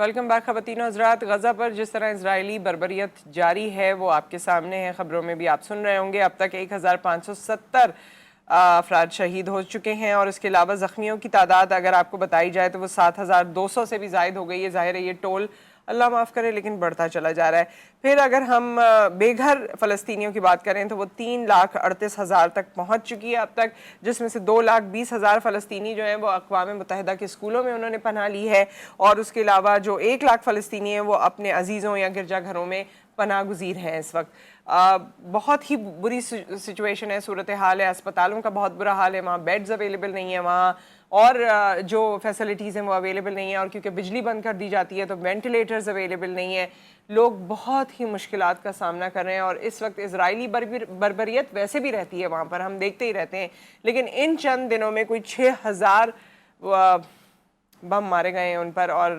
Welcome back خواتین و حضرات. غزہ پر جس طرح اسرائیلی بربریت جاری ہے وہ آپ کے سامنے ہے. خبروں میں بھی آپ سن رہے ہوں گے اب تک 1570 افراد شہید ہو چکے ہیں اور اس کے علاوہ زخمیوں کی تعداد اگر آپ کو بتائی جائے تو وہ 7200 سے بھی زائد ہو گئی ہے. ظاہر ہے یہ ٹول اللہ معاف کرے لیکن بڑھتا چلا جا رہا ہے. پھر اگر ہم بے گھر فلسطینیوں کی بات کریں تو وہ 3,38,000 تک پہنچ چکی ہے اب تک، جس میں سے 2,20,000 فلسطینی جو ہیں وہ اقوام متحدہ کے اسکولوں میں انہوں نے پناہ لی ہے، اور اس کے علاوہ جو 1,00,000 فلسطینی ہیں وہ اپنے عزیزوں یا گرجا گھروں میں پناہ گزیر ہیں. اس وقت بہت ہی بری سچویشن ہے، صورتحال ہے، اسپتالوں کا بہت برا حال ہے، وہاں بیڈز اویلیبل نہیں ہیں، وہاں اور جو فیسلٹیز ہیں وہ اویلیبل نہیں ہیں، اور کیونکہ بجلی بند کر دی جاتی ہے تو وینٹیلیٹرز اویلیبل نہیں ہیں. لوگ بہت ہی مشکلات کا سامنا کر رہے ہیں، اور اس وقت اسرائیلی بربریت ویسے بھی رہتی ہے وہاں پر، ہم دیکھتے ہی رہتے ہیں، لیکن ان چند دنوں میں کوئی 6,000 بم مارے گئے ہیں ان پر، اور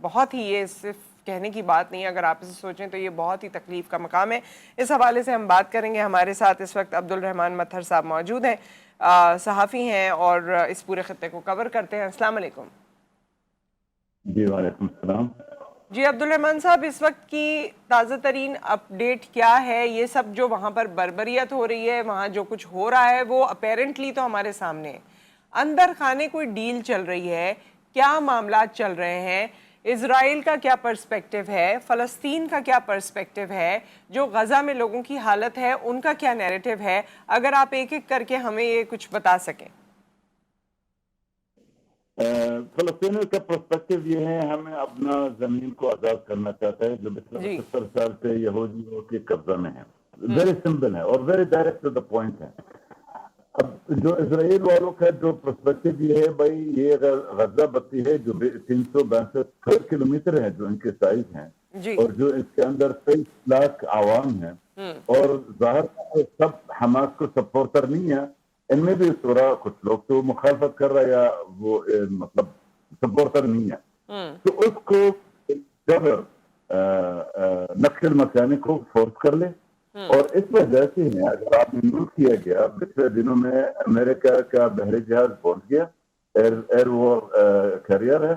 بہت ہی یہ صرف کہنے کی بات نہیں ہے، اگر آپ اسے سوچیں تو یہ بہت ہی تکلیف کا مقام ہے. اس حوالے سے ہم بات کریں گے. ہمارے ساتھ اس وقت عبدالرحمان مطہر صاحب موجود ہیں، صحافی ہیں اور اس پورے خطے کو کور کرتے ہیں. السلام علیکم. جی وعلیکم السلام. جی عبدالرحمان صاحب، اس وقت کی تازہ ترین اپڈیٹ کیا ہے؟ یہ سب جو وہاں پر بربریت ہو رہی ہے، وہاں جو کچھ ہو رہا ہے وہ اپیرنٹلی تو ہمارے سامنے ہے، اندر خانے کوئی ڈیل چل رہی ہے، کیا معاملات چل رہے ہیں؟ اسرائیل کا کیا پرسپیکٹیو ہے؟ فلسطین کا کیا پرسپیکٹیو ہے؟ جو غزہ میں لوگوں کی حالت ہے ان کا کیا نیریٹو ہے؟ اگر آپ ایک ایک کر کے ہمیں یہ کچھ بتا سکیں. فلسطینیوں کا پرسپیکٹیو یہ ہے، ہمیں اپنا زمین کو آزاد کرنا چاہتا ہے جو پچھلے 75 سال سے یہودیوں کے قبضہ میں ہے. ویری سمپل ہے اور very direct to the point ہے. اب جو اسرائیل والوں کا جو پرسپیکٹیو یہ ہے، بھائی یہ غزہ بستی ہے جو 362 کلومیٹر ہے جو ان کے سائز ہیں، اور جو اس کے اندر 23 لاکھ عوام ہیں، اور ظاہر سب حماس کو سپورٹر نہیں ہے. ان میں بھی تھوڑا کچھ لوگ تو مخالفت کر رہا ہے یا وہ مطلب سپورٹر نہیں ہے، تو اس کو جب نقل مکانی کو فورس کر لے. اور اس وجہ سے اگر آپ نے نوٹ کیا گیا پچھلے دنوں میں امریکہ کا بحری جہاز پہنچ گیا، ایئر وار کیریئر ہے،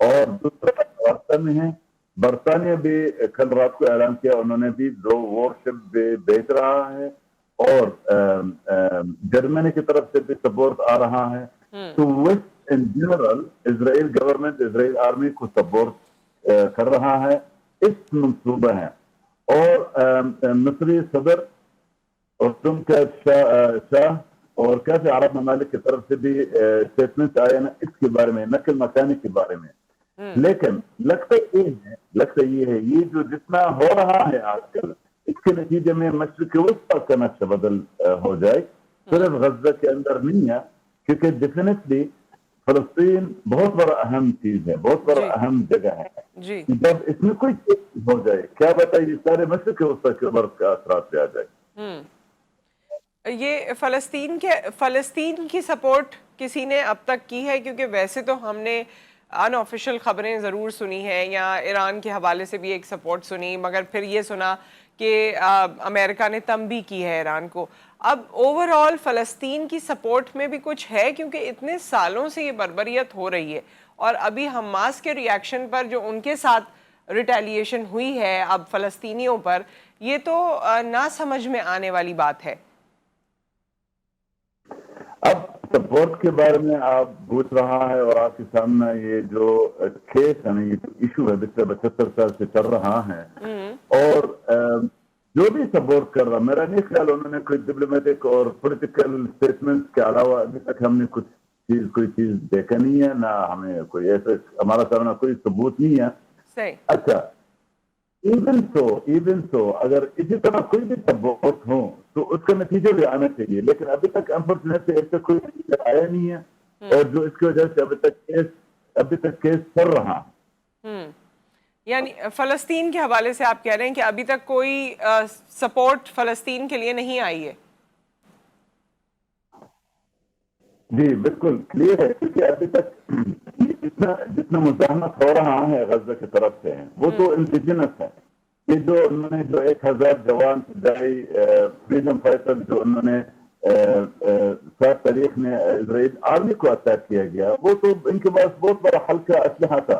اور دوسرا راستہ میں ہے. برطانیہ بھی کل رات کو اعلان کیا انہوں نے بھی 2 وار شپ بھیج رہا ہے، اور جرمنی کی طرف سے بھی سپورٹ آ رہا ہے. تو West in general Israel government Israel army کو سپورٹ کر رہا ہے. اس منصوبہ ہے، اور مصری صدر اردن کا شاہ اور کیسے عرب ممالک کی طرف سے بھی اسٹیٹمنٹ آئے نا اس کے بارے میں، نقل مکانی کے بارے میں. لیکن لگتا یہ ہے یہ جو جتنا ہو رہا ہے آج کل، اس کے نتیجے میں مشرق وسطی کا نقشہ بدل ہو جائے، صرف غزہ کے اندر نہیں ہے، کیونکہ ڈیفینیٹلی فلسطین بہت بڑا اہم چیز ہے، بہت بڑا اہم جگہ ہے. جب اس میں کوئی چیز ہو جائے، کیا بتائیے سارے مشرق وسطی کے اوپر کا اثرات پہ آ جائے. یہ فلسطین کی سپورٹ کسی نے اب تک کی ہے؟ کیونکہ ویسے تو ہم نے ان آفیشیل خبریں ضرور سنی ہیں، یا ایران کے حوالے سے بھی ایک سپورٹ سنی، مگر پھر یہ سنا کہ امریکہ نے تنبیہ کی ہے ایران کو. اب اوور آل فلسطین کی سپورٹ میں بھی کچھ ہے؟ کیونکہ اتنے سالوں سے یہ بربریت ہو رہی ہے، اور ابھی حماس کے ریاکشن پر جو ان کے ساتھ ریٹیلیشن ہوئی ہے اب فلسطینیوں پر، یہ تو نہ سمجھ میں آنے والی بات ہے. اب سپورٹ کے بارے میں آپ پوچھ رہا ہے، اور آپ کے سامنے یہ جو کیس ہے نا، یہ ایشو ہے پچھلے 75 سال سے چل رہا ہے، اور جو بھی سپورٹ کر رہا، میرا نہیں خیال انہوں نے کوئی ڈپلومیٹک اور پولیٹیکل اسٹیٹمنٹ کے علاوہ ابھی تک ہم نے کوئی چیز دیکھا نہیں ہے، نہ ہمیں کوئی ایسا ہمارا سامنا کوئی ثبوت نہیں ہے. اچھا، ایون سو اگر اسی طرح کوئی بھی سپورٹ ہو تو اس کا نتیجہ بھی آنا چاہیے، لیکن ابھی تک انفارچونیٹلی ایسا کوئی نتیجہ آیا نہیں ہے، اور جو اس کی وجہ سے ابھی تک کیس چل رہا ہے. یعنی فلسطین کے حوالے سے آپ کہہ رہے ہیں کہ ابھی تک کوئی سپورٹ فلسطین کے لیے نہیں آئی ہے؟ جی بالکل کلیئر ہے، کیونکہ ابھی تک جتنا مزاحمت ہو رہا ہے غزہ کی طرف سے وہ تو انڈیجنس ہے. یہ جو انہوں نے 1,000 جوان فدائی فریڈم فائٹر جو انہوں نے 7 تاریخ میں اسرائیل آرمی کو اٹیک کیا گیا، وہ تو ان کے پاس بہت بڑا ہلکا اسلحہ تھا،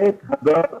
1,000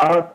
$8